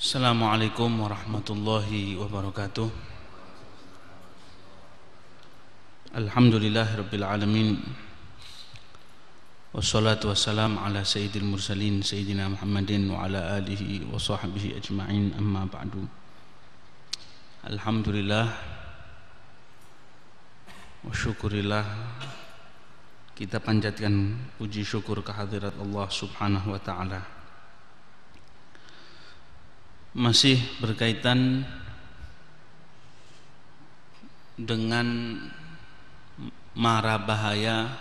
Assalamualaikum warahmatullahi wabarakatuh. Alhamdulillahirabbil alamin. Wassalatu wassalamu ala sayyidil mursalin sayyidina Muhammadin wa ala alihi wa sahbihi ajma'in, amma ba'du. Alhamdulillah wa syukurillah, kita panjatkan puji syukur kehadirat Allah Subhanahu wa taala. Masih berkaitan dengan mara bahaya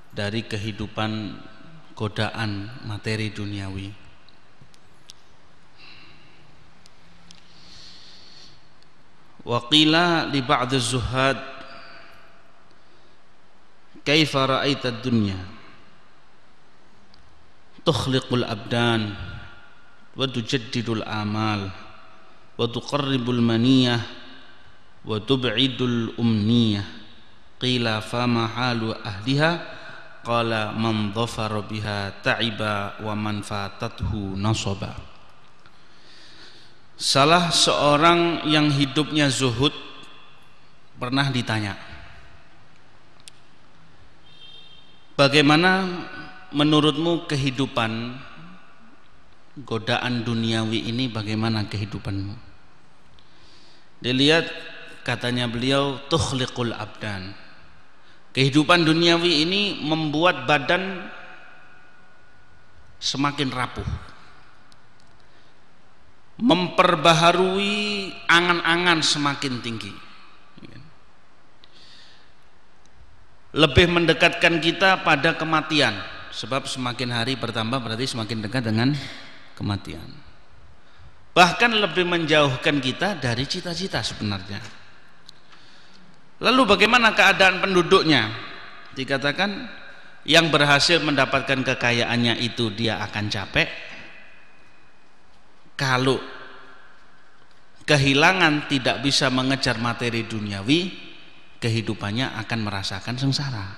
dari kehidupan godaan materi duniawi. Wa qila li ba'd az-zuhad kaifa ra'aita ad-dunya tukhliqul abdan wa tujaddidul amal wa tuqarribul maniyah wa tub'idul umniyah. Qila fama halu ahliha, qala man dhafara biha ta'iba wa man fatathu nasaba. Salah seorang yang hidupnya zuhud pernah ditanya, bagaimana menurutmu kehidupan godaan duniawi ini, bagaimana kehidupanmu? Dilihat, katanya beliau, tukhliqul abdan. Kehidupan duniawi ini membuat badan semakin rapuh, memperbaharui angan-angan semakin tinggi, lebih mendekatkan kita pada kematian. Sebab semakin hari bertambah berarti semakin dekat dengan kematian. Bahkan lebih menjauhkan kita dari cita-cita sebenarnya. Lalu bagaimana keadaan penduduknya? Dikatakan yang berhasil mendapatkan kekayaannya itu dia akan capek. Kalau kehilangan tidak bisa mengejar materi duniawi, kehidupannya akan merasakan sengsara.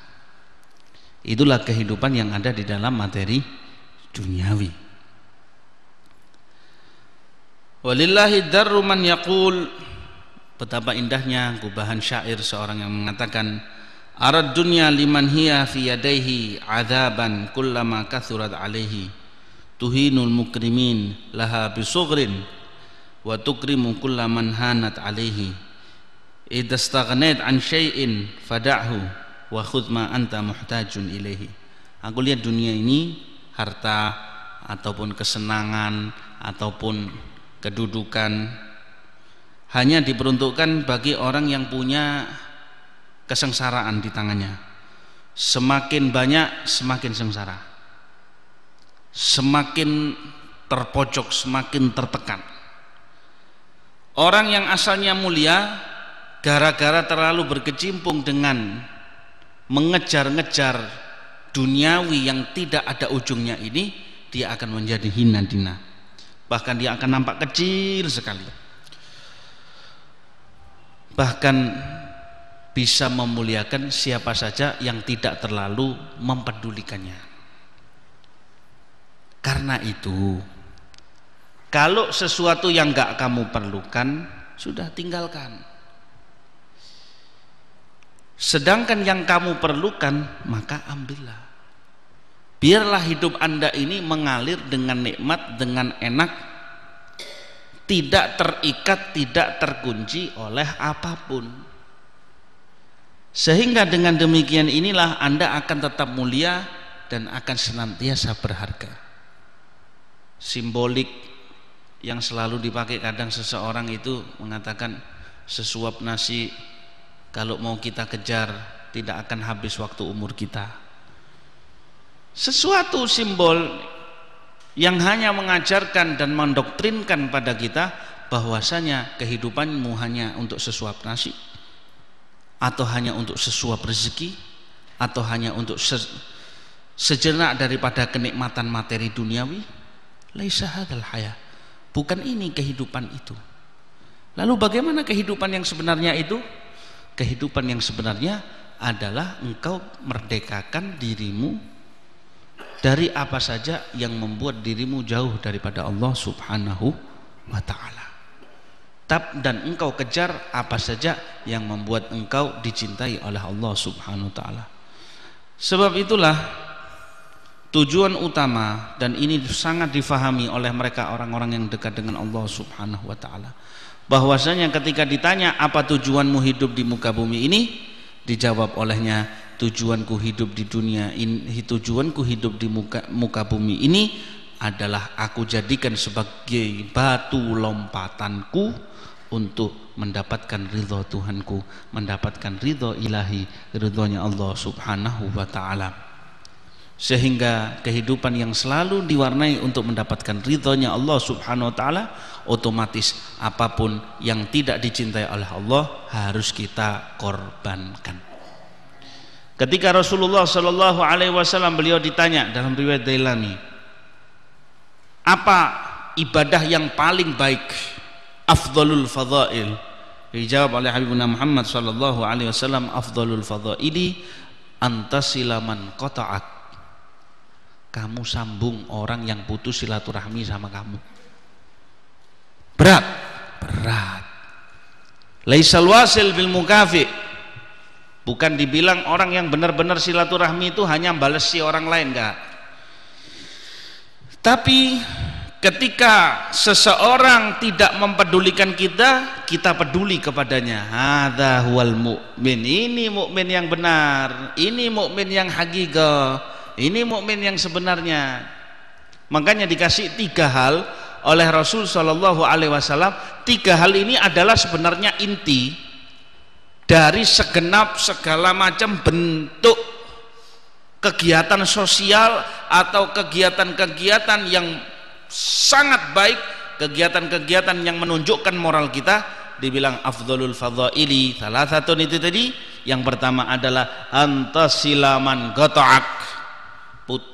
Itulah kehidupan yang ada di dalam materi duniawi. Walillahi darru man yaqul, betapa indahnya gubahan syair seorang yang mengatakan, arad dunya liman hiya fi yadaihi adzaban kullama kathurat alaihi tuhinul mukrimin laha bisughrin wa tukrimu kullaman hanat alaihi idza staghnait an syai'in fada'hu wa khudh ma anta muhtajun ilaihi. Aku lihat dunia ini, harta ataupun kesenangan ataupun kedudukan, hanya diperuntukkan bagi orang yang punya kesengsaraan di tangannya. Semakin banyak semakin sengsara, semakin terpojok, semakin tertekan. Orang yang asalnya mulia, gara-gara terlalu berkecimpung dengan mengejar-ngejar duniawi yang tidak ada ujungnya ini, dia akan menjadi hina dina. Bahkan dia akan nampak kecil sekali. Bahkan bisa memuliakan siapa saja yang tidak terlalu mempedulikannya. Karena itu, kalau sesuatu yang gak kamu perlukan, sudah tinggalkan. Sedangkan yang kamu perlukan, maka ambillah. Biarlah hidup Anda ini mengalir dengan nikmat, dengan enak, tidak terikat, tidak terkunci oleh apapun. Sehingga dengan demikian inilah Anda akan tetap mulia dan akan senantiasa berharga. Simbolik yang selalu dipakai kadang seseorang itu mengatakan, sesuap nasi kalau mau kita kejar tidak akan habis waktu umur kita. Sesuatu simbol yang hanya mengajarkan dan mendoktrinkan pada kita bahwasanya kehidupanmu hanya untuk sesuap nasi, atau hanya untuk sesuap rezeki, atau hanya untuk sejenak daripada kenikmatan materi duniawi. Laisa hadzal haya, bukan ini kehidupan itu. Lalu bagaimana kehidupan yang sebenarnya itu? Kehidupan yang sebenarnya adalah engkau merdekakan dirimu dari apa saja yang membuat dirimu jauh daripada Allah Subhanahu wa ta'ala. Dan engkau kejar apa saja yang membuat engkau dicintai oleh Allah subhanahu wa ta'ala. Sebab itulah tujuan utama, dan ini sangat difahami oleh mereka orang-orang yang dekat dengan Allah subhanahu wa ta'ala, bahwasanya ketika ditanya apa tujuanmu hidup di muka bumi ini, dijawab olehnya, tujuanku hidup di dunia ini, tujuanku hidup di muka bumi ini adalah aku jadikan sebagai batu lompatanku untuk mendapatkan ridho Tuhanku, mendapatkan ridho ilahi, ridhonya Allah subhanahu wa ta'ala. Sehingga kehidupan yang selalu diwarnai untuk mendapatkan ridhonya Allah subhanahu wa ta'ala, otomatis apapun yang tidak dicintai oleh Allah harus kita korbankan. Ketika Rasulullah sallallahu alaihi wasallam, beliau ditanya dalam riwayat Dailami, apa ibadah yang paling baik, afdalul fadhail? Dijawab oleh Habibuna Muhammad sallallahu alaihi wasallam, afdalul fadhaili antasilaman qata'ak, kamu sambung orang yang putus silaturahmi sama kamu. Berat. Laisal wasil bil mukafi, bukan dibilang orang yang benar-benar silaturahmi itu hanya balas si orang lain, enggak. Tapi ketika seseorang tidak mempedulikan kita, kita peduli kepadanya. Hadza huwal mu'min. Ini mukmin yang benar, ini mukmin yang hakika, ini mukmin yang sebenarnya. Makanya dikasih 3 hal oleh Rasul sallallahu alaihi wasallam. 3 hal ini adalah sebenarnya inti dari segenap segala macam bentuk kegiatan sosial atau kegiatan-kegiatan yang sangat baik, kegiatan-kegiatan yang menunjukkan moral kita. Dibilang afdhalul fadhaili salasatun, itu tadi. Yang pertama adalah antasilaman qata'ak,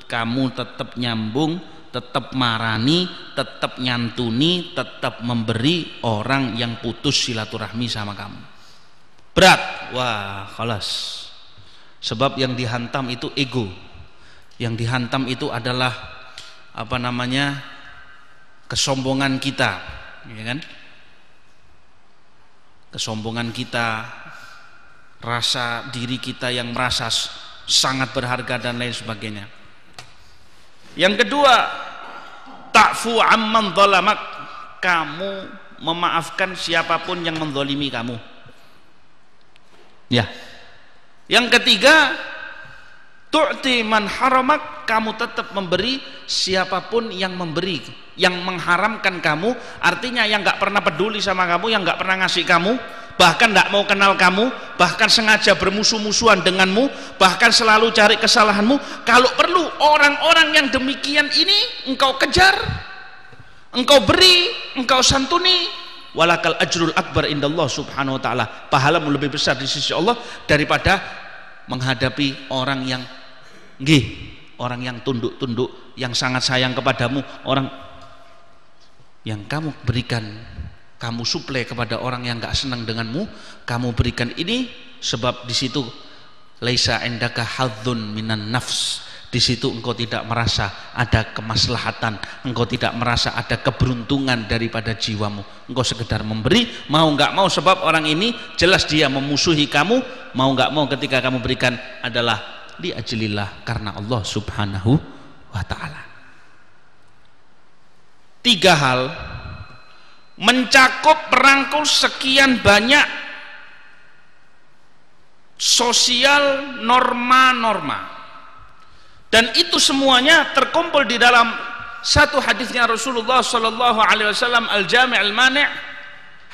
kamu tetap nyambung, tetap marani, tetap nyantuni, tetap memberi orang yang putus silaturahmi sama kamu. Berat, wah khalas. Sebab yang dihantam itu ego, yang dihantam itu adalah kesombongan kita, ya kan? Kesombongan kita, rasa diri kita yang merasa sangat berharga dan lain sebagainya. Yang kedua, ta'fu amman dhalamak, kamu memaafkan siapapun yang menzalimi kamu. Ya. Yang ketiga, tu'ti man haramak, kamu tetap memberi siapapun yang memberi, yang mengharamkan kamu, artinya yang gak pernah peduli sama kamu, yang gak pernah ngasih kamu, bahkan gak mau kenal kamu, bahkan sengaja bermusuh-musuhan denganmu, bahkan selalu cari kesalahanmu. Kalau perlu orang-orang yang demikian ini engkau kejar, engkau beri, engkau santuni. Walakal ajrul akbar indallah subhanahu wa ta'ala, pahalamu lebih besar di sisi Allah daripada menghadapi orang yang orang yang tunduk-tunduk, yang sangat sayang kepadamu, orang yang kamu berikan, kamu suplai kepada orang yang gak senang denganmu, kamu berikan ini. Sebab di situ laisa indaka hadzun minan nafs, di situ engkau tidak merasa ada kemaslahatan, engkau tidak merasa ada keberuntungan daripada jiwamu, engkau sekedar memberi, mau nggak mau. Sebab orang ini jelas dia memusuhi kamu, mau nggak mau ketika kamu berikan adalah li ajlillah, karena Allah subhanahu wa ta'ala. 3 hal mencakup merangkul sekian banyak sosial norma-norma, dan itu semuanya terkumpul di dalam satu hadisnya Rasulullah sallallahu alaihi wasallam, al-jami' al-mani',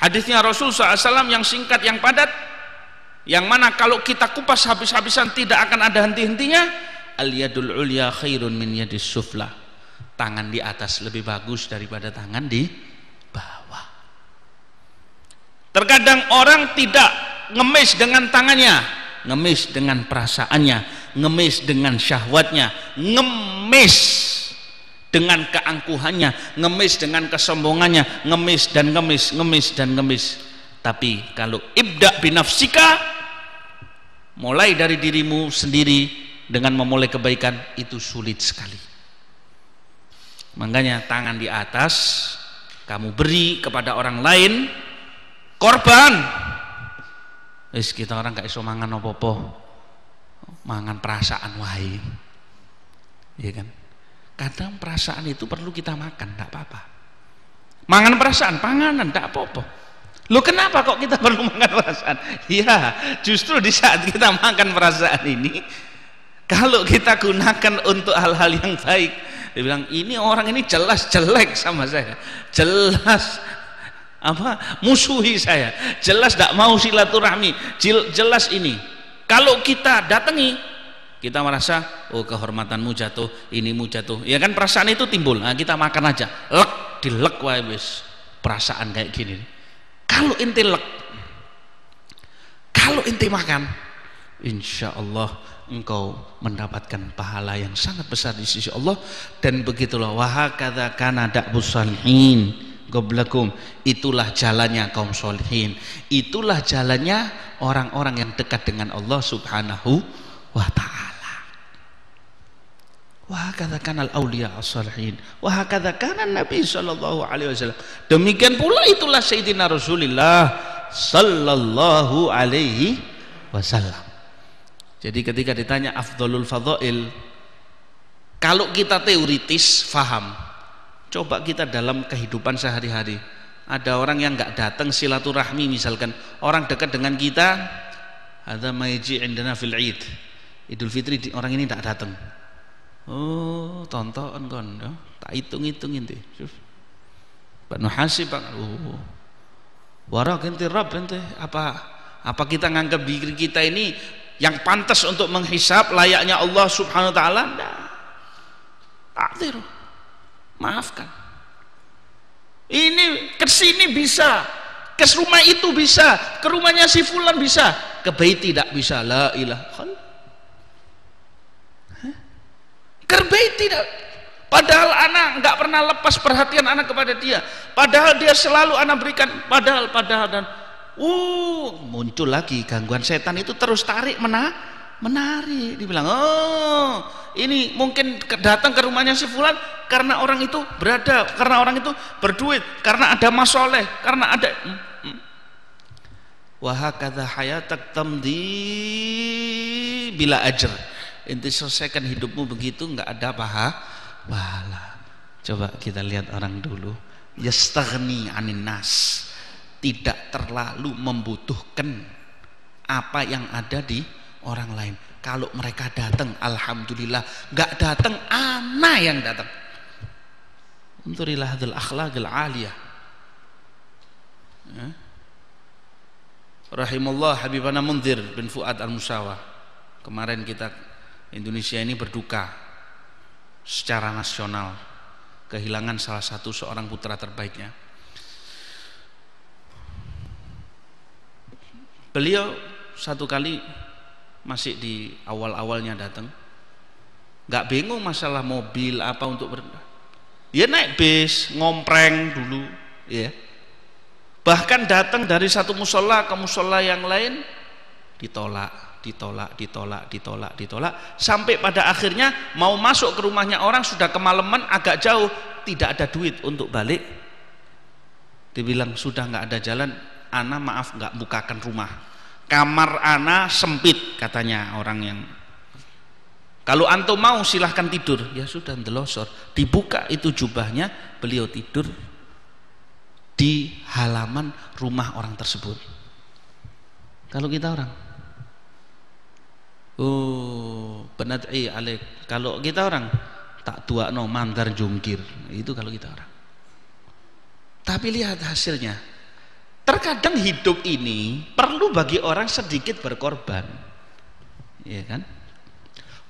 hadisnya Rasul sallallahu alaihi wasallam yang singkat, yang padat, yang mana kalau kita kupas habis-habisan tidak akan ada henti-hentinya. Al-yadul ulya khairun min yadis sufla, tangan di atas lebih bagus daripada tangan di bawah. Terkadang orang tidak ngemis dengan tangannya, ngemis dengan perasaannya, ngemis dengan syahwatnya, ngemis dengan keangkuhannya, ngemis dengan kesombongannya, ngemis dan ngemis. Tapi kalau ibda binafsika, mulai dari dirimu sendiri dengan memulai kebaikan, itu sulit sekali. Makanya tangan di atas kamu beri kepada orang lain, korban. Wis kita orang gak iso mangan apa-apa, mangan perasaan wae. Iya kan? Kadang perasaan itu perlu kita makan, tidak apa-apa. Mangan perasaan, panganan, tidak apa-apa. Loh kenapa kok kita perlu makan perasaan? Iya, justru di saat kita makan perasaan ini, kalau kita gunakan untuk hal-hal yang baik, dia bilang ini orang ini jelas jelek sama saya, jelas musuhi saya, jelas tidak mau silaturahmi, jelas ini. Kalau kita datangi, kita merasa oh kehormatanmu jatuh, inimu jatuh, ya kan, perasaan itu timbul. Nah, kita makan aja, dilek wae wis perasaan kayak gini. Kalau inti lek, kalau inti makan, insya Allah engkau mendapatkan pahala yang sangat besar di sisi Allah. Dan begitulah wahakadza kana da'bus shalihin qablakum, itulah jalannya kaum sholihin, itulah jalannya orang-orang yang dekat dengan Allah Subhanahu wa ta'ala. Wahakadza kana al-auliya as-shalihin, wahakadza kana Nabi sallallahu alaihi wasallam. Demikian pula itulah Sayyidina Rasulullah sallallahu alaihi wasallam. Jadi ketika ditanya afdhalul fadhail, kalau kita teoritis faham, coba kita dalam kehidupan sehari-hari. Ada orang yang nggak datang silaturahmi, misalkan orang dekat dengan kita, ada maiji indana fil Id, Idul Fitri, orang ini tidak datang. Oh, tonton kon, tak hitung-hitung inti. Pak Nuhasib, Pak. Warak ente Rabb ente, apa kita nganggap diri kita ini yang pantas untuk menghisap layaknya Allah Subhanahu wa taala? Enggak. Takdir. Maafkan. Ini ke sini bisa, ke rumah itu bisa, ke rumahnya si fulan bisa, ke bait tidak bisa. La ilaha. Kerbait tidak, padahal anak nggak pernah lepas perhatian anak kepada dia, padahal dia selalu anak berikan, padahal dan muncul lagi gangguan setan itu, terus tarik menarik, dibilang oh ini mungkin datang ke rumahnya si fulan karena orang itu berada, karena orang itu berduit, karena ada masoleh, karena ada wahakadza hayatak tamdi bila ajr. Inti selesaikan hidupmu begitu, nggak ada pahala. Coba kita lihat orang dulu, yastaghni anin nas, tidak terlalu membutuhkan apa yang ada di orang lain. Kalau mereka datang, alhamdulillah. Nggak datang, ana yang datang. Unturilah hadzal akhlaqil aliyah. Rahimullah Habibana Munzir bin Fuad al-Musawa. Kemarin kita Indonesia ini berduka secara nasional, kehilangan salah satu seorang putra terbaiknya. Beliau satu kali masih di awal-awalnya datang, nggak bingung masalah mobil apa untuk ya naik bis, ngompreng dulu, ya. Bahkan datang dari satu musola ke musola yang lain, ditolak, sampai pada akhirnya mau masuk ke rumahnya orang, sudah kemalaman, agak jauh, tidak ada duit untuk balik. Dibilang sudah nggak ada jalan, ana maaf nggak bukakan rumah, kamar ana sempit, katanya orang yang, kalau antum mau silahkan tidur. Ya sudah, ndelosor, dibuka itu jubahnya, beliau tidur di halaman rumah orang tersebut. Kalau kita orang, oh penad'i alaik, kalau kita orang tak tua no mandar jungkir, itu kalau kita orang. Tapi lihat hasilnya, terkadang hidup ini perlu bagi orang sedikit berkorban, ya kan?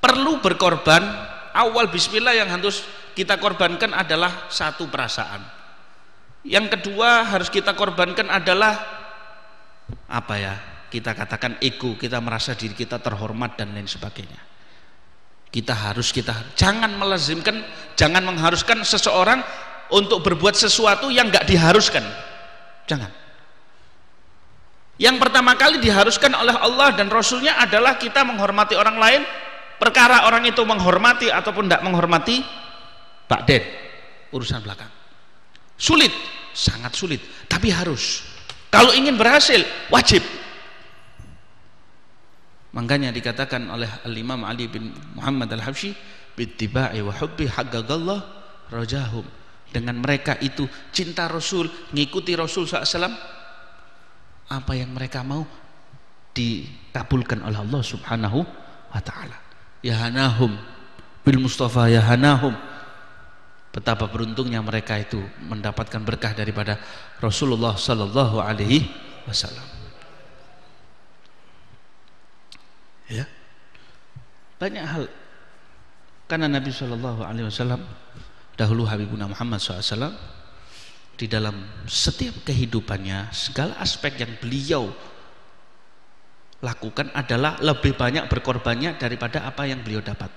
Perlu berkorban. Awal bismillah yang harus kita korbankan adalah satu perasaan, yang kedua harus kita korbankan adalah apa ya, kita katakan ego, kita merasa diri kita terhormat dan lain sebagainya. Kita jangan melazimkan, jangan mengharuskan seseorang untuk berbuat sesuatu yang nggak diharuskan. Jangan. Yang pertama kali diharuskan oleh Allah dan Rasulnya adalah kita menghormati orang lain. Perkara orang itu menghormati ataupun tidak menghormati, ba'den, urusan belakang. Sulit, sangat sulit, tapi harus. Kalau ingin berhasil, wajib. Makanya dikatakan oleh Al-Imam Ali bin Muhammad Al-Habsyi, bittiba'i wa hubbi haqqaqallah rajahum. Dengan mereka itu cinta Rasul, ngikuti Rasul SAW, apa yang mereka mau dikabulkan oleh Allah Subhanahu wa ta'ala. Ya hanahum bil Mustafa, ya hanahum. Betapa beruntungnya mereka itu mendapatkan berkah daripada Rasulullah sallallahu alaihi wasallam. Ya. Banyak hal. Karena Nabi sallallahu alaihi wasallam, dahulu Habibuna Muhammad SAW, di dalam setiap kehidupannya, segala aspek yang beliau lakukan adalah lebih banyak berkorbannya daripada apa yang beliau dapat.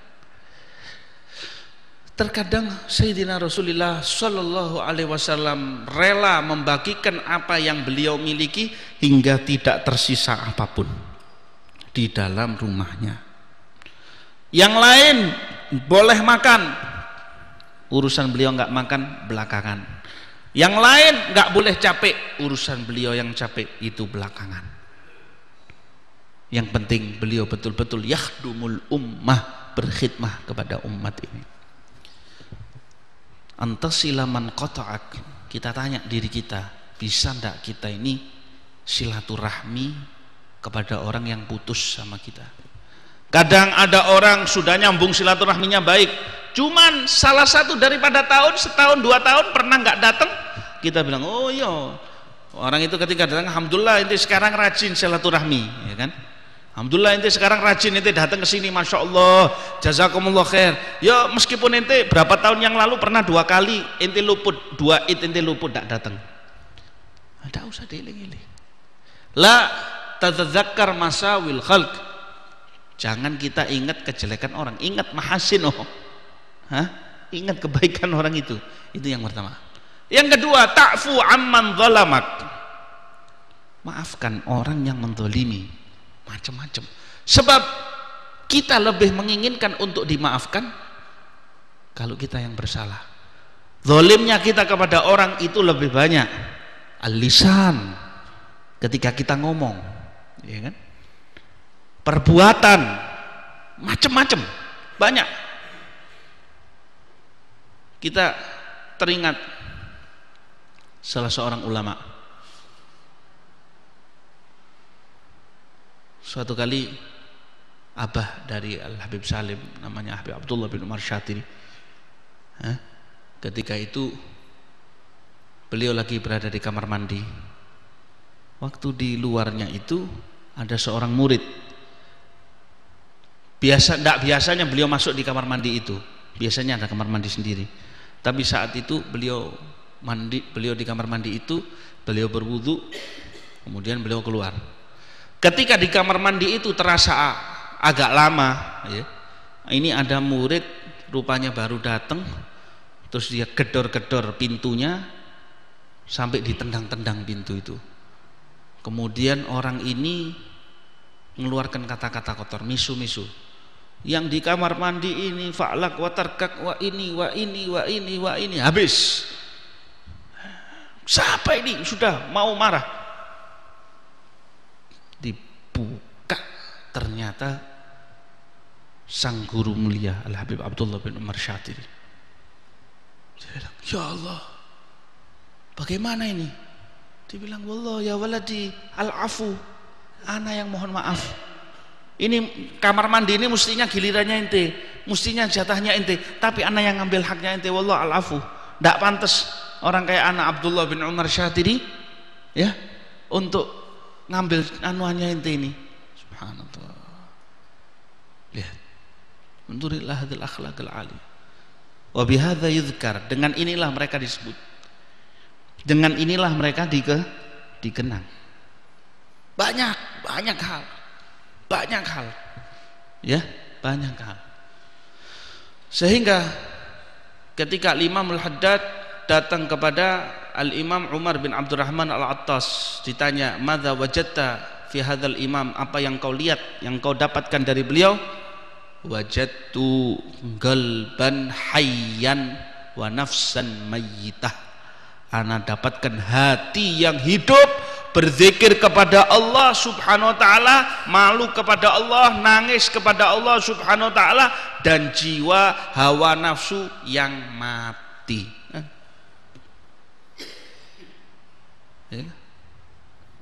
Terkadang Sayyidina Rasulullah Sallallahu Alaihi Wasallam rela membagikan apa yang beliau miliki hingga tidak tersisa apapun di dalam rumahnya. Yang lain boleh makan, urusan beliau nggak makan belakangan. Yang lain nggak boleh capek, urusan beliau yang capek itu belakangan. Yang penting beliau betul-betul yakhdumul ummah, berkhidmah kepada umat ini. Antasila man qata'ak. Kita tanya diri kita, bisa ndak kita ini silaturahmi kepada orang yang putus sama kita? Kadang ada orang sudah nyambung silaturahminya baik, cuman salah satu daripada setahun 2 tahun pernah nggak datang, kita bilang oh iya, orang itu ketika datang alhamdulillah ente sekarang rajin silaturahmi, ya kan? Alhamdulillah ente sekarang rajin, ente datang ke sini, masya Allah, jazakumullah khair. Ya meskipun ente berapa tahun yang lalu pernah 2 kali ente luput, 2 id ente luput tak datang, tidak usah dieling-eling. La tadzakkar masawil khalq. Jangan kita ingat kejelekan orang, ingat mahasin ingat kebaikan orang itu yang pertama. Yang kedua, ta'fu amman zalamak. Maafkan orang yang menzalimi. Macam-macam. Sebab kita lebih menginginkan untuk dimaafkan kalau kita yang bersalah. Zalimnya kita kepada orang itu lebih banyak. Al-lisan, ketika kita ngomong, ya kan? Perbuatan macam-macam, banyak. Kita teringat salah seorang ulama. Suatu kali abah dari Al-Habib Salim, namanya Habib Abdullah bin Umar Syatiri, ketika itu beliau lagi berada di kamar mandi. Waktu di luarnya itu ada seorang murid. Biasanya beliau masuk di kamar mandi itu, biasanya ada kamar mandi sendiri. Tapi saat itu beliau di kamar mandi itu, beliau berwudu, kemudian beliau keluar. Ketika di kamar mandi itu terasa agak lama, ya. Ini ada murid rupanya baru datang, terus dia gedor-gedor pintunya sampai ditendang-tendang pintu itu. Kemudian orang ini mengeluarkan kata-kata kotor, misu-misu. Yang di kamar mandi ini fa'lak wa tarkak wa ini, habis. Siapa ini? Sudah mau marah. Dibuka, ternyata sang guru mulia Al-Habib Abdullah bin Umar Syatiri. Dia bilang, ya Allah, bagaimana ini? Dia bilang, wallah ya waladi al-afu, ana yang mohon maaf. Ini kamar mandi ini mestinya gilirannya ente, mestinya jatahnya ente, tapi ana yang ngambil haknya ente. Wallah al-afu, tidak pantas orang kayak anak Abdullah bin Umar Syatiri, ya, untuk ngambil anuannya ente ini. Subhanallah. Lihat, menurutlah hadil akhlaqil ali. Wa bihadza yuzkar, dengan inilah mereka disebut, dengan inilah mereka dikenang. Banyak hal, ya, banyak hal. Sehingga ketika Imam Al-Haddad datang kepada Al-Imam Umar bin Abdurrahman Al-Attas, ditanya, madza wajadta fi hadzal imam, apa yang kau lihat, yang kau dapatkan dari beliau? Wajadtu qalban hayyan wa nafsan mayyitah. ana dapatkan hati yang hidup, berzikir kepada Allah subhanahu wa ta'ala, malu kepada Allah, nangis kepada Allah subhanahu wa ta'ala, dan jiwa hawa nafsu yang mati.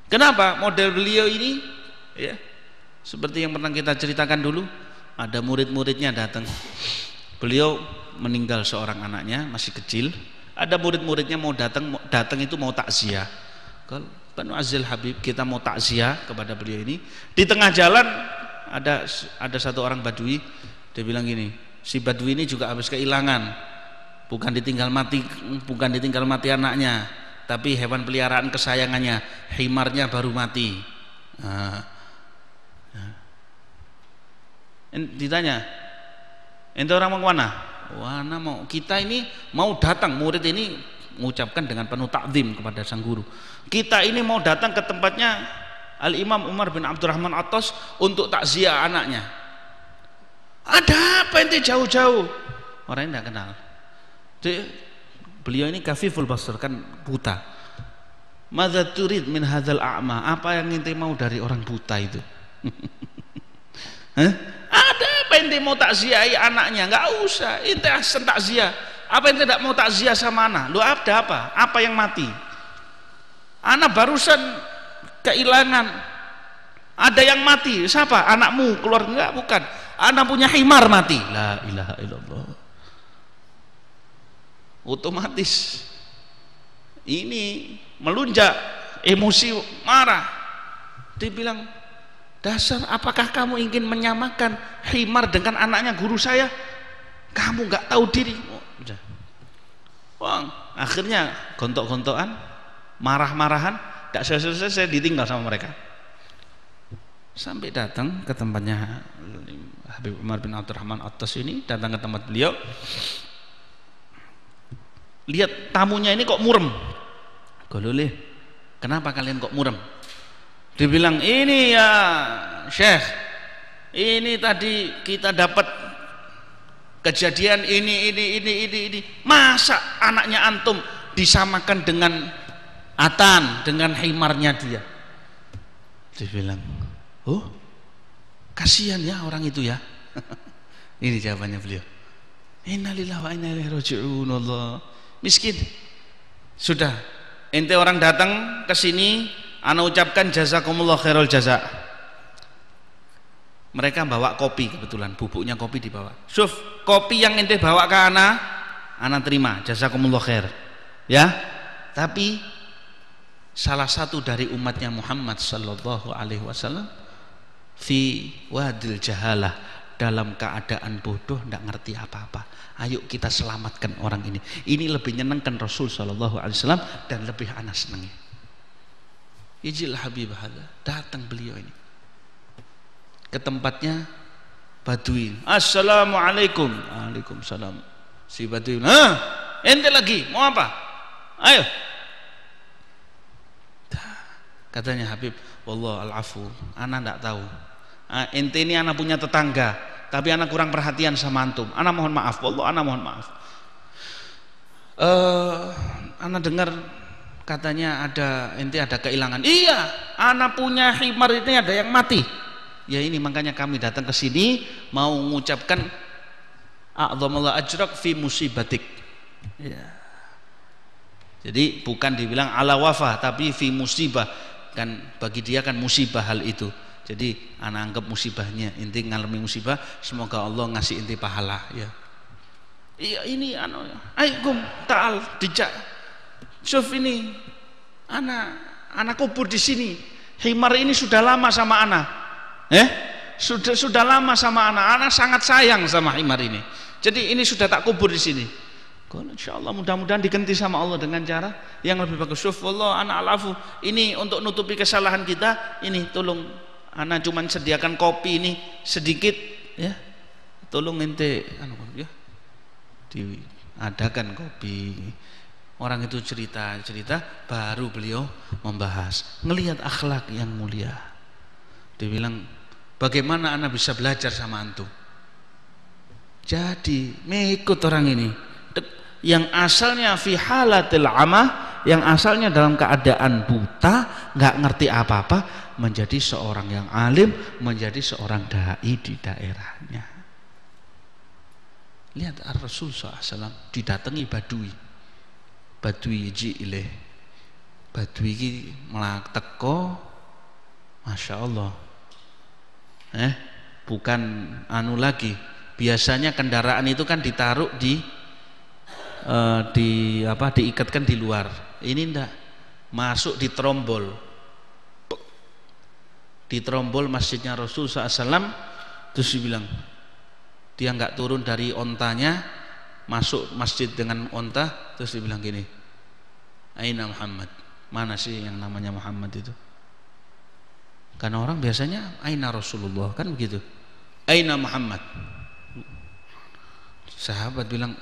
Kenapa model beliau ini ya, seperti yang pernah kita ceritakan dulu, ada murid-muridnya datang, beliau meninggal seorang anaknya masih kecil, ada murid-muridnya mau datang itu mau takziah. Kalau Banu Azil Habib kita mau takziah kepada beliau ini, di tengah jalan ada satu orang Badui, dia bilang gini, si Badui ini juga habis kehilangan, bukan ditinggal mati anaknya, tapi hewan peliharaan kesayangannya, himarnya baru mati. Ditanya, ente orang mau kemana? Wah, mau kita ini mau datang, murid ini mengucapkan dengan penuh takzim kepada sang guru, kita ini mau datang ke tempatnya Al-Imam Umar bin Abdurrahman Attas untuk takziah anaknya. Ada apa ente jauh-jauh? Orangnya tidak kenal. Beliau ini kafiful basar, kan buta. Madza turid min hadzal a'ma? Apa yang ente mau dari orang buta itu? Ada apa ente mau takziahi anaknya? Enggak usah, ente asal takziah. Apa ente tidak mau takziah sama anak? Lu ada apa? Apa yang mati? Anak barusan kehilangan. Ada yang mati. Siapa? Anakmu keluar? Enggak, bukan. Anak punya himar mati. La ilaha illallah. Otomatis ini melunjak, emosi, marah. Dia bilang, dasar apakah kamu ingin menyamakan himar dengan anaknya guru saya? Kamu nggak tahu diri. Wah, akhirnya gontok-gontokan, marah-marahan, tidak selesai ditinggal sama mereka. Sampai datang ke tempatnya Habib Umar bin Abdurrahman Attas ini, datang ke tempat beliau. Lihat tamunya ini kok murem. Gololeh, kenapa kalian kok murem? Dibilang, ini ya Syekh, ini tadi kita dapat kejadian ini. Masa anaknya antum disamakan dengan Atan, dengan himarnya dia? Dibilang, oh kasihan ya orang itu ya. Ini jawabannya beliau, innalillahi wa inna ilaihi raji'un. Allah, miskin. Sudah, ente orang datang ke sini, ana ucapkan jazakumullah khairul jaza. Mereka bawa kopi, kebetulan bubuknya kopi dibawa. Syuf, kopi yang ente bawa ke ana terima, jazakumullah khair. Ya, tapi salah satu dari umatnya Muhammad sallallahu alaihi wasallam fi wadil jahalah, dalam keadaan bodoh, tidak ngerti apa-apa. Ayo kita selamatkan orang ini. Ini lebih nyenengkan Rasul sallallahu alaihi wasallam dan lebih ana senengi. Ijil Habib hadza, datang beliau ini ke tempatnya Badui. Assalamualaikum. Waalaikumsalam. Si Badui, ente lagi mau apa? Ayo. Katanya Habib, wallah al-afu, ana ndak tahu. Ente ini ana punya tetangga, tapi ana kurang perhatian sama antum. Ana mohon maaf, wallah ana mohon maaf. Ana dengar katanya ente ada kehilangan. Iya, ana punya himar ini ada yang mati. Ya ini makanya kami datang ke sini mau mengucapkan a'dhamallahu ajrak fi musibatik. Ya. Jadi bukan dibilang ala wafa, tapi fi musibah, kan bagi dia kan musibah hal itu. Jadi anak anggap musibahnya, inti ngalami musibah, semoga Allah ngasih inti pahala ya. Iya ini aikum ta'al dijak. Syuf ini anak kubur di sini. Himar ini sudah lama sama anak. Sudah lama sama anak sangat sayang sama himar ini. Jadi ini sudah tak kubur di sini. Insyaallah mudah-mudahan diganti sama Allah dengan cara yang lebih bagus. Syuf wallah ana alafu, ini untuk nutupi kesalahan kita, ini tolong ana cuman sediakan kopi ini sedikit ya. Tolong ente ya. Diadakan kopi. Orang itu cerita baru beliau membahas ngelihat akhlak yang mulia. Dibilang, bagaimana ana bisa belajar sama antum? Jadi mengikut orang ini yang asalnya fi halatil amah, yang asalnya dalam keadaan buta, nggak ngerti apa-apa, menjadi seorang yang alim, menjadi seorang dai di daerahnya. Lihat Rasul SAW didatangi badui jile, badui ini melak teko, masya Allah, bukan anu lagi. Biasanya kendaraan itu kan ditaruh diikatkan di luar. Ini enggak, masuk di trombol masjidnya Rasul SAW. Terus dibilang, dia nggak turun dari ontanya, masuk masjid dengan onta. Terus dibilang gini, Aina Muhammad, mana sih yang namanya Muhammad itu? Karena orang biasanya Aina Rasulullah, kan begitu, Aina Muhammad. Sahabat bilang,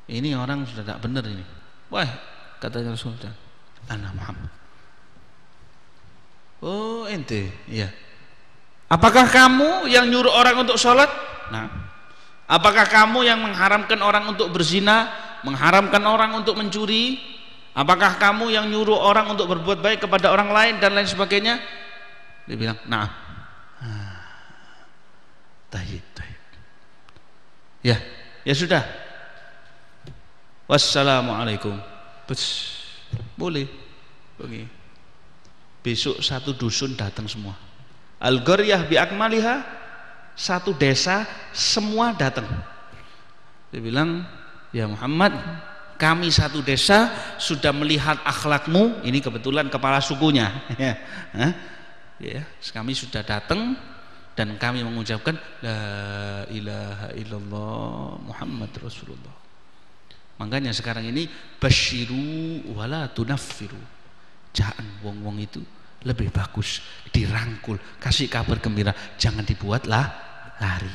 ini orang sudah tak benar ini. Wah, katanya Rasulullah, Ana Muhammad. Oh, ente, iya. Apakah kamu yang nyuruh orang untuk sholat? Nah, apakah kamu yang mengharamkan orang untuk berzina, mengharamkan orang untuk mencuri? Apakah kamu yang nyuruh orang untuk berbuat baik kepada orang lain dan lain sebagainya? Dia bilang, nah, tayyib. Ya sudah. Wassalamualaikum. Boleh. Oke. Besok satu dusun datang semua. Al-Qaryah bi akmaliha, satu desa semua datang. Dia bilang, ya Muhammad, kami satu desa sudah melihat akhlakmu. Ini kebetulan kepala sukunya. Ya, kami sudah datang dan kami mengucapkan la ilaha illallah Muhammad Rasulullah. Makanya sekarang ini basyiru wala tunaffiru. Jangan wong-wong itu lebih bagus dirangkul, kasih kabar gembira, jangan dibuatlah lari.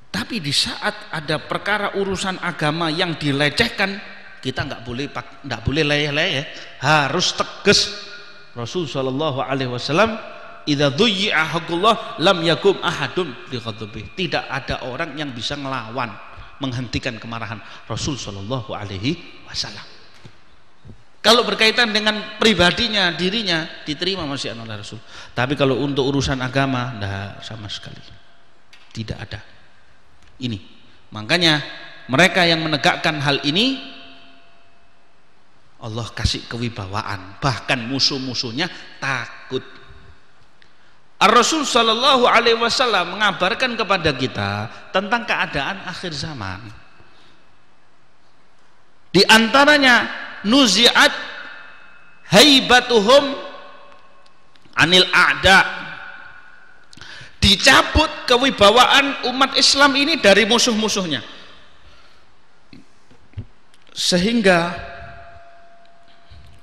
Tapi di saat ada perkara urusan agama yang dilecehkan, kita nggak boleh leyeh-leyeh, harus tegas. Rasul sallallahu alaihi wasallam, idza dhuyyi'a haqqullah lam yakum ahadun li ghadabi. Tidak ada orang yang bisa ngelawan, menghentikan kemarahan Rasul sallallahu alaihi wasallam. Kalau berkaitan dengan pribadinya, dirinya, diterima masih oleh Rasul. Tapi kalau untuk urusan agama, enggak sama sekali. Tidak ada. Ini. Makanya mereka yang menegakkan hal ini, Allah kasih kewibawaan. Bahkan musuh-musuhnya takut. Ar-Rasul sallallahu alaihi wasallam mengabarkan kepada kita tentang keadaan akhir zaman. Di antaranya nuzi'at haibatuhum anil a'da, dicabut kewibawaan umat Islam ini dari musuh-musuhnya, sehingga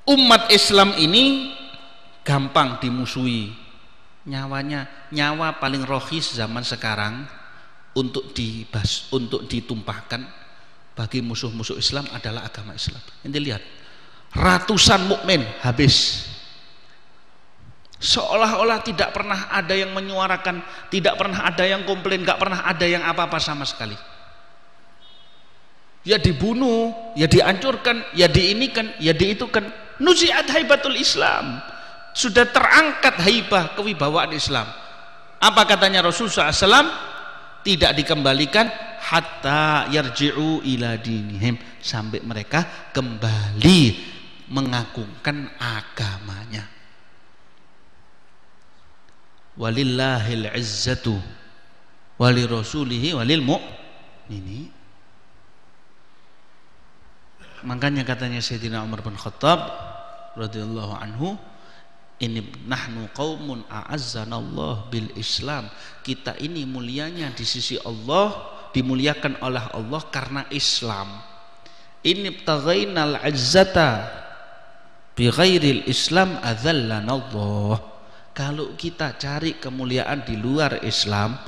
umat Islam ini gampang dimusuhi. Nyawa paling rohis zaman sekarang untuk ditumpahkan bagi musuh-musuh Islam adalah agama Islam. Ente lihat, ratusan mukmin habis, seolah-olah tidak pernah ada yang menyuarakan, tidak pernah ada yang komplain, gak pernah ada yang apa-apa sama sekali. Ya dibunuh, ya dihancurkan, ya diinikan, ya diitukan. Nuzi'at haibatul Islam, sudah terangkat haibah kewibawaan Islam. Apa katanya Rasul SAW? Tidak dikembalikan hatta yarji'u ila dinihim, sampai mereka kembali mengagungkan agamanya. Walillahil izzatu wali rasulihi walil mu'minin. Makanya katanya Sayyidina Umar bin Khattab radhiyallahu anhu, ini nahnu qaumun a'azzanallah bil Islam. Kita ini mulianya di sisi Allah, dimuliakan oleh Allah karena Islam. Ini btaghainal izzata bi ghairil Islam adzallanallah. Kalau kita cari kemuliaan di luar Islam,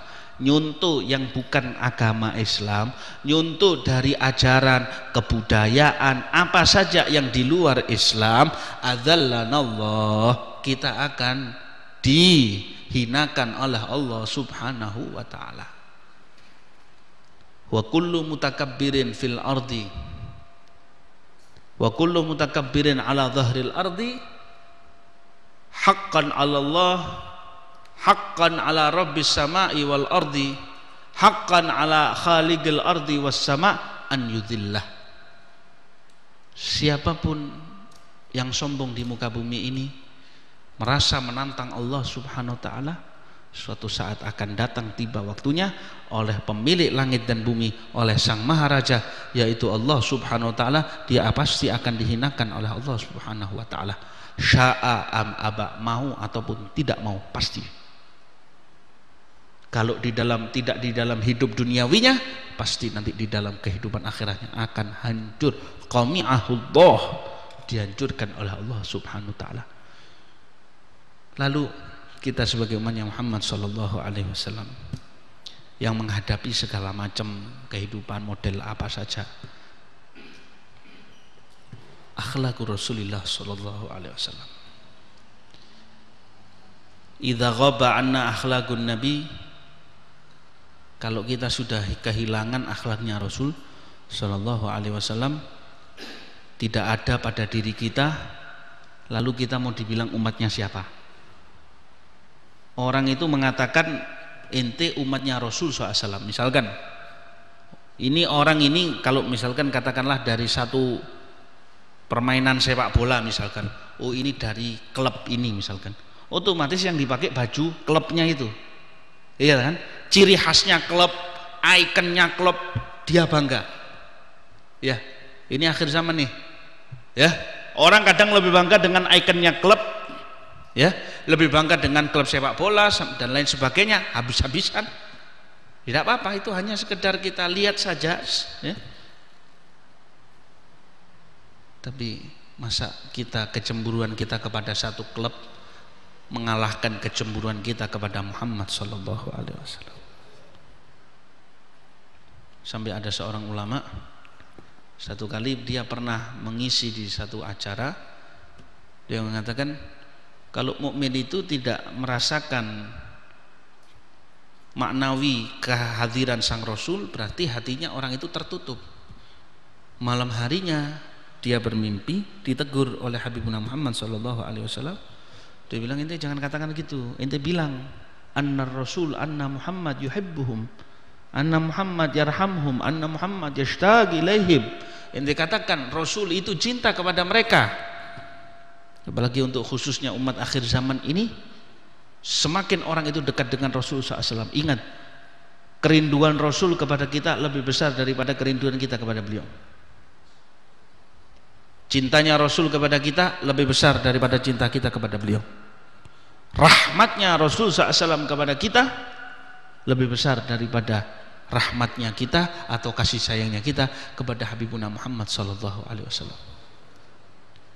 nyuntuh yang bukan agama Islam, nyuntuh dari ajaran kebudayaan apa saja yang di luar Islam, adzallanallah, kita akan dihinakan oleh Allah Subhanahu wa taala. wa kullu mutakabbirin fil ardi wa kullu mutakabbirin ala dhahril ardi haqqan 'ala Allah haqqan 'ala rabbis sama'i wal ardi haqqan 'ala khaliqil ardi was sama' an yudhillah. Siapapun yang sombong di muka bumi ini merasa menantang Allah Subhanahu wa taala, suatu saat akan datang tiba waktunya oleh pemilik langit dan bumi, oleh Sang Maharaja yaitu Allah Subhanahu wa taala, dia pasti akan dihinakan oleh Allah Subhanahu wa taala. Sya'a am aba, mau ataupun tidak mau, pasti. Kalau tidak di dalam hidup duniawinya, pasti nanti di dalam kehidupan akhiratnya akan hancur. Qami'ahullah, dihancurkan oleh Allah Subhanahu wa taala. Lalu kita sebagai umatnya Muhammad sallallahu alaihi wasallam yang menghadapi segala macam kehidupan model apa saja, akhlakul Rasulullah sallallahu alaihi wasallam. Idza ghaba anna akhlakun nabi, kalau kita sudah kehilangan akhlaknya Rasul sallallahu alaihi wasallam, tidak ada pada diri kita, lalu kita mau dibilang umatnya siapa? Orang itu mengatakan ente umatnya Rasul SAW. Misalkan ini orang ini, kalau misalkan katakanlah dari satu permainan sepak bola misalkan, oh ini dari klub ini misalkan, otomatis yang dipakai baju klubnya itu, iya kan, ciri khasnya klub, ikonnya klub, dia bangga. Ya, ini akhir zaman nih, ya, orang kadang lebih bangga dengan ikonnya klub, ya, lebih bangga dengan klub sepak bola dan lain sebagainya, habis-habisan. Tidak apa-apa, itu hanya sekedar kita lihat saja, ya. Tapi masa kita kecemburuan kita kepada satu klub mengalahkan kecemburuan kita kepada Muhammad sallallahu alaihi wasallam? Sampai ada seorang ulama, satu kali dia pernah mengisi di satu acara, dia mengatakan kalau mukmin itu tidak merasakan maknawi kehadiran Sang Rasul, berarti hatinya orang itu tertutup. Malam harinya dia bermimpi, ditegur oleh Habibuna Muhammad sallallahu alaihi wasallam. Dia bilang, ente jangan katakan gitu. Ente bilang anna Rasul, anna Muhammad yuhibbuhum, anna Muhammad yarhamhum, anna Muhammad yashtaq ilaihim. Ente katakan Rasul itu cinta kepada mereka. Apalagi untuk khususnya umat akhir zaman ini, semakin orang itu dekat dengan Rasul SAW. Ingat, kerinduan Rasul kepada kita lebih besar daripada kerinduan kita kepada beliau. Cintanya Rasul kepada kita lebih besar daripada cinta kita kepada beliau. Rahmatnya Rasul SAW kepada kita lebih besar daripada rahmatnya kita atau kasih sayangnya kita kepada Habibuna Muhammad sallallahu alaihi wasallam.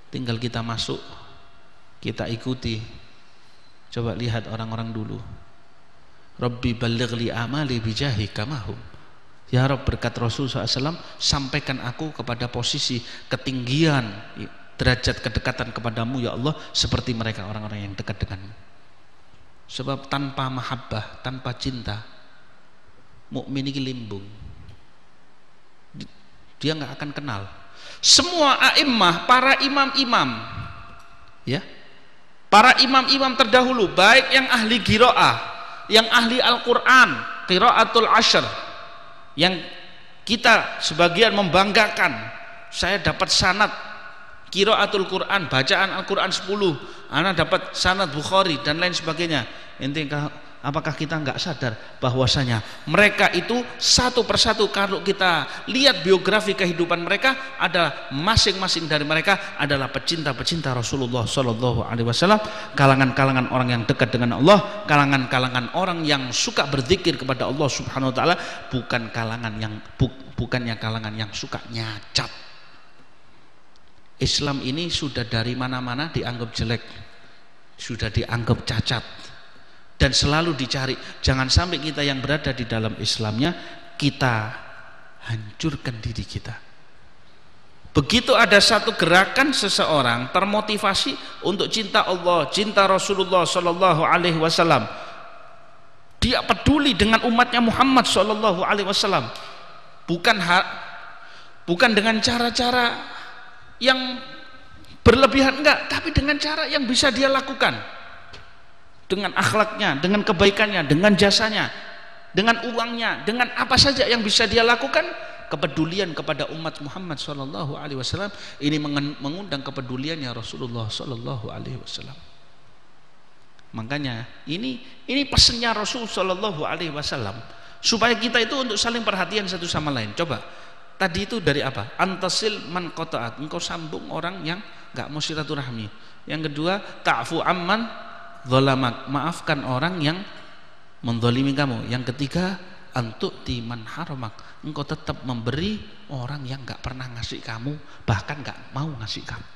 Tinggal kita masuk, kita ikuti. Coba lihat orang-orang dulu. Rabbi ballighli amali bijahi kamahum. Ya Rabb, berkat Rasul SAW, sampaikan aku kepada posisi ketinggian derajat kedekatan kepadamu ya Allah seperti mereka orang-orang yang dekat denganmu. Sebab tanpa mahabbah, tanpa cinta, mukmin ini limbung. Dia nggak akan kenal. Semua a'immah, para imam-imam, ya, para imam-imam terdahulu, baik yang ahli qiraah, yang ahli Al-Quran, qiraatul ashr, yang kita sebagian membanggakan, saya dapat sanad qiraatul Quran, bacaan Al-Quran 10, anak dapat sanad Bukhari dan lain sebagainya. Apakah kita nggak sadar bahwasanya mereka itu satu persatu, kalau kita lihat biografi kehidupan mereka, adalah masing-masing dari mereka adalah pecinta-pecinta Rasulullah Sallallahu Alaihi Wasallam, kalangan-kalangan orang yang dekat dengan Allah, kalangan-kalangan orang yang suka berzikir kepada Allah Subhanahu Wa Taala, bukannya kalangan yang suka nyacat. Islam ini sudah dari mana-mana dianggap jelek, sudah dianggap cacat, dan selalu dicari. Jangan sampai kita yang berada di dalam Islamnya kita hancurkan diri kita. Begitu ada satu gerakan seseorang termotivasi untuk cinta Allah, cinta Rasulullah Sallallahu Alaihi Wasallam, dia peduli dengan umatnya Muhammad Sallallahu Alaihi Wasallam, bukan dengan cara-cara yang berlebihan, enggak, tapi dengan cara yang bisa dia lakukan, dengan akhlaknya, dengan kebaikannya, dengan jasanya, dengan uangnya, dengan apa saja yang bisa dia lakukan. Kepedulian kepada umat Muhammad sallallahu alaihi wasallam ini mengundang kepeduliannya Rasulullah sallallahu alaihi wasallam. Makanya ini pesannya Rasul sallallahu alaihi wasallam supaya kita itu untuk saling perhatian satu sama lain. Coba tadi itu dari apa? Antasil man qata'at, engkau sambung orang yang enggak mau silaturahmi. Yang kedua, ta'fu amman dzalamak, maafkan orang yang menzalimi kamu. Yang ketiga, antu'ti man haramak, engkau tetap memberi orang yang enggak pernah ngasih kamu, bahkan enggak mau ngasih kamu.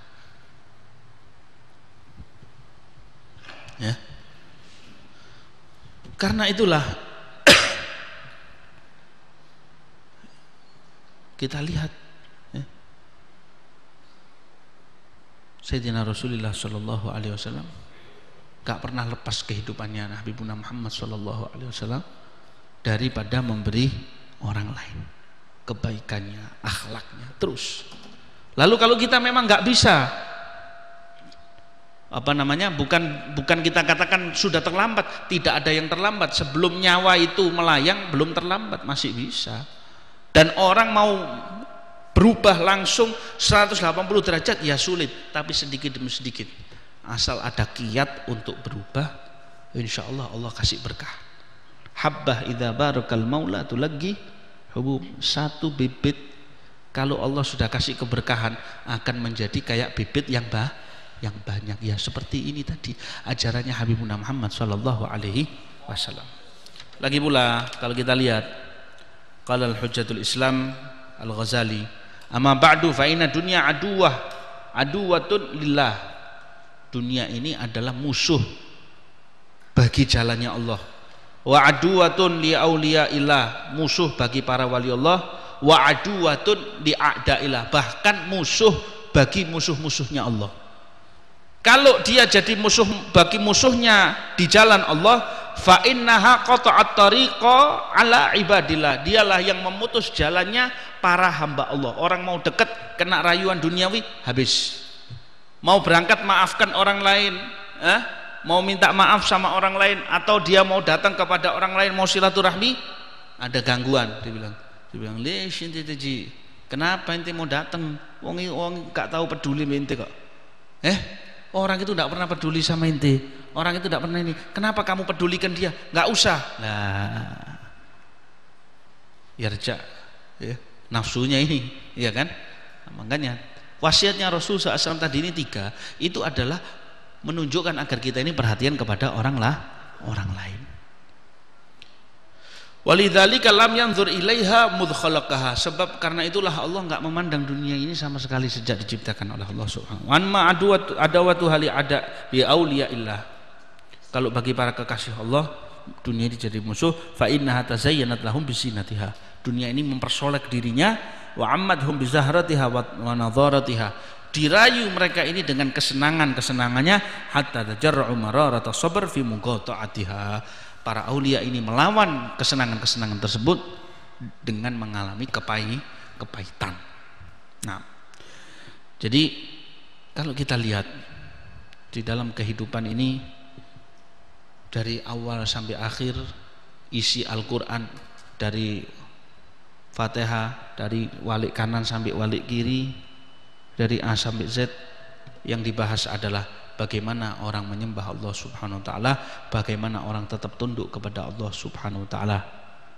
Ya. Karena itulah kita lihat ya, Sayyidina Rasulullah sallallahu alaihi wasallam enggak pernah lepas kehidupannya Nabi Muhammad sallallahu alaihi wasallam daripada memberi orang lain, kebaikannya, akhlaknya terus. Lalu kalau kita memang nggak bisa, bukan kita katakan sudah terlambat, tidak ada yang terlambat. Sebelum nyawa itu melayang belum terlambat, masih bisa. Dan orang mau berubah langsung 180 derajat ya sulit, tapi sedikit demi sedikit, asal ada kiat untuk berubah, insya Allah Allah kasih berkah. Habbah idza barakal maula tulagi hubub, satu bibit kalau Allah sudah kasih keberkahan akan menjadi kayak bibit yang banyak. Ya seperti ini tadi ajarannya Habibuna Muhammad sallallahu alaihi wasallam. Lagi pula kalau kita lihat qala al-hujjatul Islam Al-Ghazali, amma ba'du fa inna dunya aduwatun lillah, dunia ini adalah musuh bagi jalannya Allah. Wa aduwatun li auliyaillah, musuh bagi para wali Allah. Wa aduwatun li a'daillah, bahkan musuh bagi musuh-musuhnya Allah. Kalau dia jadi musuh bagi musuhnya di jalan Allah, fa innaha qata'at tariqa ala ibadillah, dialah yang memutus jalannya para hamba Allah. Orang mau dekat kena rayuan duniawi habis, mau berangkat maafkan orang lain, mau minta maaf sama orang lain, atau dia mau datang kepada orang lain mau silaturahmi, ada gangguan. Dia bilang lesh ente ji, kenapa ente mau datang, wong gak tahu peduli ente kok. Orang itu tidak pernah peduli sama ente, orang itu tidak pernah ini, kenapa kamu pedulikan dia? Gak usah lah, yarja ya, nafsunya ini ya kan. Nah, makanya wasiatnya Rasul SAW tadi ini 3 itu adalah menunjukkan agar kita ini perhatian kepada orang lain. Walidzalika lam yanzur ilaiha mudh khalaqaha, sebab karena itulah Allah enggak memandang dunia ini sama sekali sejak diciptakan oleh Allah Subhanahu wa ta'ala. Adawatu hali ada bi auliyaillah, kalau bagi para kekasih Allah dunia ini jadi musuh. Fa innaha tazayyanat lahum bisinatiha, dunia ini mempersolek dirinya. Wa ammadhum bizahratiha wa nadharatiha, dirayu mereka ini dengan kesenangannya. Hatta tajarra'u mararata sabr fi muqata'atiha, para aulia ini melawan kesenangan tersebut dengan mengalami kepahitan. Nah, jadi kalau kita lihat di dalam kehidupan ini dari awal sampai akhir, isi Al-Quran dari Fatihah, dari walik kanan sampai walik kiri, dari A sampai Z, yang dibahas adalah bagaimana orang menyembah Allah Subhanahu wa ta'ala, bagaimana orang tetap tunduk kepada Allah Subhanahu wa ta'ala.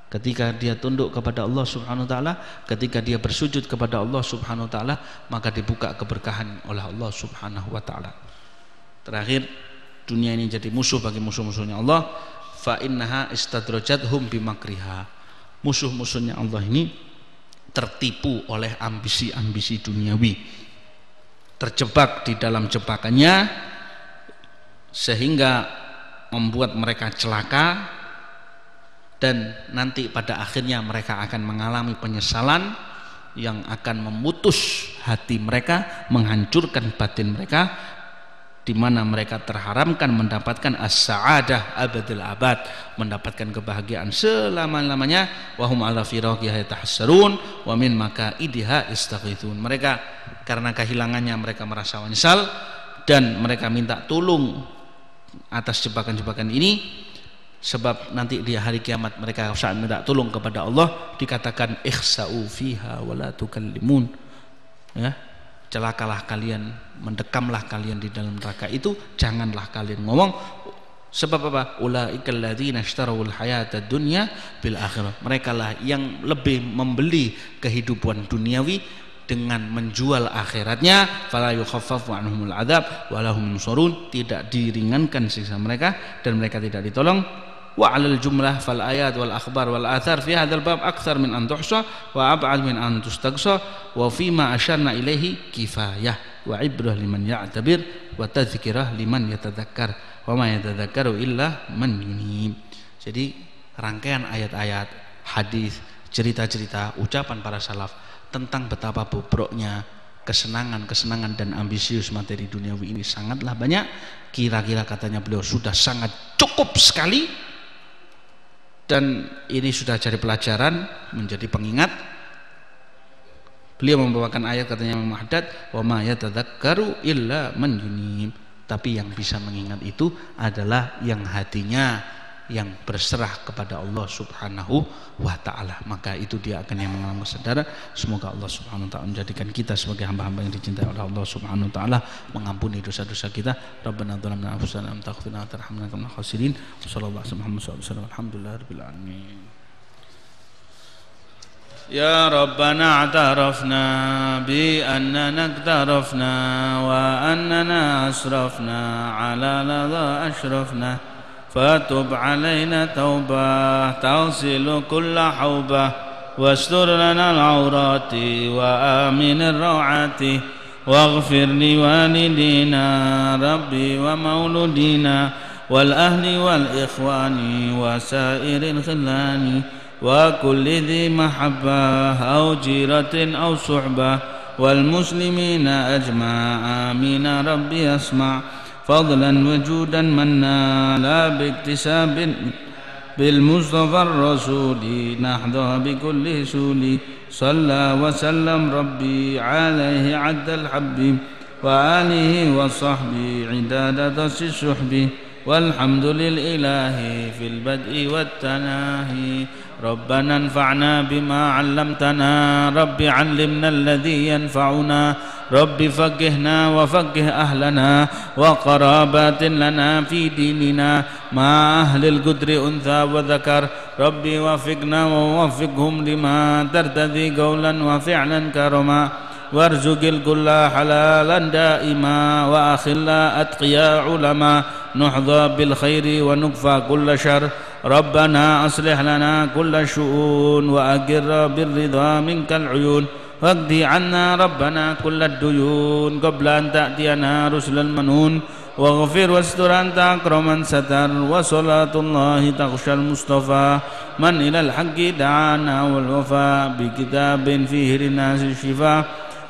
Ketika dia tunduk kepada Allah Subhanahu wa ta'ala, ketika dia bersujud kepada Allah Subhanahu wa ta'ala, maka dibuka keberkahan oleh Allah Subhanahu wa ta'ala. Terakhir, dunia ini jadi musuh bagi musuh-musuhnya Allah. Fa innaha istadrajathum bimakriha, musuh-musuhnya Allah ini tertipu oleh ambisi-ambisi duniawi, terjebak di dalam jebakannya sehingga membuat mereka celaka, dan nanti pada akhirnya mereka akan mengalami penyesalan yang akan memutus hati mereka, menghancurkan batin mereka, di mana mereka terharamkan mendapatkan as-sa'adah abadil abad, mendapatkan kebahagiaan selama-lamanya. Wa hum ala firaqiha yatahassarun wa min makaidiha istaghithun. Mereka karena kehilangannya mereka merasa menyesal dan mereka minta tolong atas jebakan-jebakan ini. Sebab nanti di hari kiamat mereka saat minta tolong kepada Allah dikatakan ikhsa'u fiha wa la tukallimun, ya, celakalah kalian, mendekamlah kalian di dalam neraka itu, janganlah kalian ngomong. Sebab apa? Ulaikal ladzina ishtarawul hayatad dunya bil akhirah. Merekalah yang lebih membeli kehidupan duniawi dengan menjual akhiratnya. Fala yukhaffafu anhumul adzab wa lahum yunsurun. Tidak diringankan siksa mereka dan mereka tidak ditolong. Wa 'alal jumlah fal ayat wal akhbar wal athar fi hadzal bab aktsar min an tuhsa wa ab'ad min an tustaqsa wa fi ma asyarna ilaihi kifayah wa ibrah liman ya'tabir wa tadhkirah liman yatadzakkar wa ma yatadzakkaru illa man yunib. Jadi rangkaian ayat-ayat, hadis, cerita-cerita, ucapan para salaf tentang betapa bobroknya kesenangan dan ambisius materi duniawi ini sangatlah banyak. Kira-kira katanya beliau sudah sangat cukup sekali. Dan ini sudah jadi pelajaran, menjadi pengingat. Beliau membawakan ayat katanya Imam Haddad, wa ma yatadzakkaru illa man yunib. Tapi yang bisa mengingat itu adalah yang hatinya yang berserah kepada Allah Subhanahu wa ta'ala, maka itu dia akan yang mengalami kesadaran. Semoga Allah Subhanahu wa ta'ala menjadikan kita sebagai hamba-hamba yang dicintai oleh Allah Subhanahu wa ta'ala, mengampuni dosa-dosa kita. Rabbana dhalamna anfusana wa lam taghfir lana wa tarhamna lanakunanna minal khasirin. Sallallahu alaihi wasallam. Alhamdulillahirabbil alamin. Ya Rabbana a'tarafna bi annana iktarafna wa annana asrafna ala ladha ashrafna فتب علينا توبة تغسل كل حوبة واستر لنا العورات وآمن الروعات واغفر لوالدينا ربي ومولودينا والأهل والإخوان وسائر الخلان وكل ذي محبة أو جيرة أو صحبة والمسلمين أجمع آمين ربي أسمع فضلا وجودا منا لا باكتساب بالمصطفى الرسول نحظى بكل سول صلى وسلم ربي عليه عد الحب وآله وصحبه عداد دس السحب والحمد للإله في البدء والتناهي ربنا انفعنا بما علمتنا رب علمنا الذي ينفعنا رب فقهنا وفقه أهلنا وقرابات لنا في ديننا مع أهل القدر أنثى وذكر ربي وفقنا ووفقهم لما ترتدي قولا وفعلا كرما وارزق الكل حلالا دائما وأخلا أتقياء علما نحظى بالخير ونكفى كل شر ربنا أصلح لنا كل الشؤون وأقر بالرضا منك العيون واقضي عنا ربنا كل الديون قبل أن تأتينا رسل المنون واغفر واستر أنت أكرم من ستر وصلاة الله تغشى المصطفى من إلى الحق دعانا والوفاء بكتاب فيه للناس الشفاء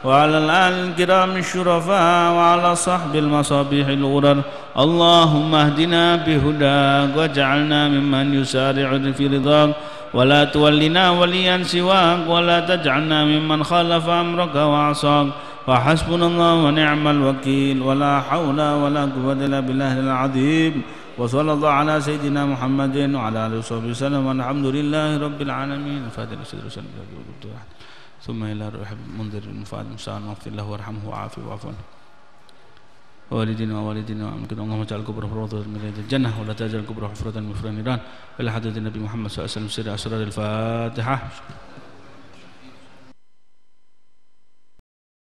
وعلى الآل الكرام الشرفاء وعلى صحب المصابيح الغرر اللهم اهدنا بهداك واجعلنا ممن يسارع في رضاك ولا تولنا وليا سواك ولا تجعلنا ممن خالف أمرك وعصاك وحسبنا الله ونعم الوكيل ولا حول ولا قوة إلا بالله العظيم وصلى الله على سيدنا محمد وعلى آله وصحبه وسلم والحمد لله رب العالمين. الفاتحة. ثم إلى روح منذر المفاد المستعان واغفر له وارحمه وعافه وعفو عنه والدينا ووالدينا وأمكن اللهم اجعل كبره روضة من رياض الجنة ولا تجعل كبره حفرة من حفر النيران إلى حضرة النبي محمد صلى الله عليه وسلم سر أسرار الفاتحة.